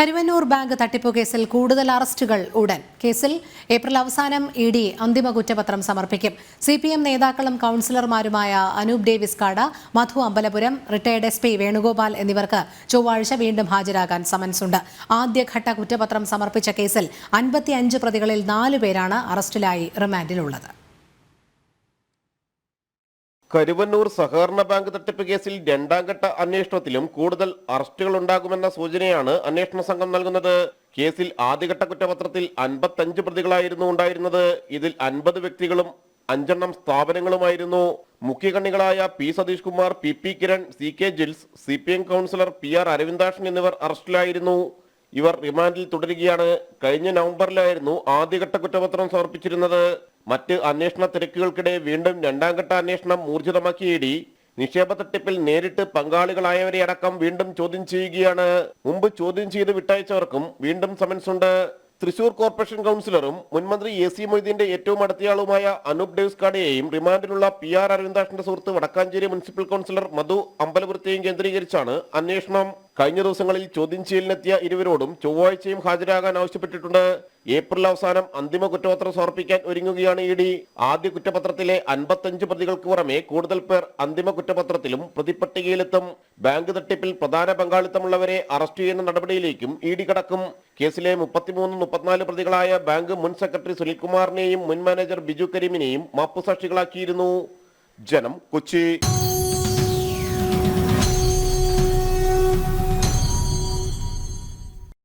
Karuvannur bank തട്ടിപ്പ് കേസിൽ കൂടുതൽ അറസ്റ്റുകൾ ഉടൻ. കേസിൽ ഏപ്രിൽ അവസാനം ED അന്തിമ കുറ്റപത്രം സമർപ്പിക്കും. CPM നേതാക്കളും കൌൺസിലർമാരുമായ അനൂപ് ഡേവിസ് കാട, മധു അമ്പലപുരം, റിട്ടയർഡ് SP വേണുഗോപാൽ എന്നിവർക്ക് ചൊവ്വാഴ്ച വീണ്ടും ഹാജരാകാൻ സമൻസുണ്ട്. ആദ്യഘട്ട കുറ്റപത്രം സമർപ്പിച്ച കേസിൽ 55 പ്രതികളിൽ 4 പേരാണ് അറസ്റ്റിലായി റിമാൻഡിലുള്ളത്. കരുവന്നൂർ സഹകരണ ബാങ്ക് തട്ടിപ്പ് കേസിൽ രണ്ടാം ഘട്ട അന്വേഷണത്തിലും കൂടുതൽ അറസ്റ്റുകൾ ഉണ്ടാകുമെന്ന സൂചനയാണ് അന്വേഷണ സംഘം നൽകുന്നത്. കേസിൽ ആദ്യഘട്ട കുറ്റപത്രത്തിൽ 55 പ്രതികളായിരുന്നു ഉണ്ടായിരുന്നത്. ഇതിൽ 50 വ്യക്തികളും 5 സ്ഥാപനങ്ങളുമായിരുന്നു. മുഖ്യകണ്ണികളായ P. Satheesh Kumar, PP Kiran, CK Jils, CPM councillor PR Aravindakshan എന്നിവർ അറസ്റ്റിലായിരുന്നു. ഇവർ റിമാൻഡിൽ തുടരുകയാണ്. കഴിഞ്ഞ നവംബറിലായിരുന്നു ആദ്യഘട്ട കുറ്റപത്രം സമർപ്പിച്ചിരുന്നത്. മറ്റ് അന്വേഷണ തിരക്കുകൾക്കിടെ വീണ്ടും രണ്ടാം ഘട്ട അന്വേഷണം ഊർജിതമാക്കിയ ED നിക്ഷേപ തട്ടിപ്പിൽ നേരിട്ട് പങ്കാളികളായവരെ അടക്കം വീണ്ടും ചോദ്യം ചെയ്യുകയാണ്. മുമ്പ് ചോദ്യം ചെയ്ത് വിട്ടയച്ചവർക്കും വീണ്ടും സമൻസുണ്ട്. തൃശൂർ കോർപ്പറേഷൻ കൗൺസിലറും മുൻമന്ത്രി AC മൊയ്തീന്റെ ഏറ്റവും അടുത്തയാളുമായ അനൂപ് ഡേവിസ് കാടയെയും റിമാൻഡിലുള്ള PR അരവിന്ദാക്ഷന്റെ സുഹൃത്ത് വടക്കാഞ്ചേരി മുനിസിപ്പൽ കൗൺസിലർ മധു അമ്പലപുരത്തെയും കേന്ദ്രീകരിച്ചാണ് അന്വേഷണം. കഴിഞ്ഞ ദിവസങ്ങളിൽ ചോദ്യം ചെയ്യലിനെത്തിയ ഇരുവരോടും ചൊവ്വാഴ്ചയും ഹാജരാകാൻ ആവശ്യപ്പെട്ടിട്ടുണ്ട്. ഏപ്രിൽ അവസാനം അന്തിമ കുറ്റപത്രം സമർപ്പിക്കാൻ ഒരുങ്ങുകയാണ് ED. ആദ്യ കുറ്റപത്രത്തിലെ 55 പ്രതികൾക്ക് പുറമെ കൂടുതൽ പേർ അന്തിമ കുറ്റപത്രത്തിലും പ്രതിപട്ടികയിലെത്തും. ബാങ്ക് തട്ടിപ്പിൽ പ്രധാന പങ്കാളിത്തമുള്ളവരെ അറസ്റ്റ് ചെയ്യുന്ന നടപടിയിലേക്കും ED കടക്കും. കേസിലെ 33-34 പ്രതികളായ ബാങ്ക് മുൻ സെക്രട്ടറി സുനിൽകുമാറിനെയും മുൻ മാനേജർ ബിജു കരീമിനെയും മാപ്പുസാക്ഷികളാക്കിയിരുന്നു. ജനം, കൊച്ചി.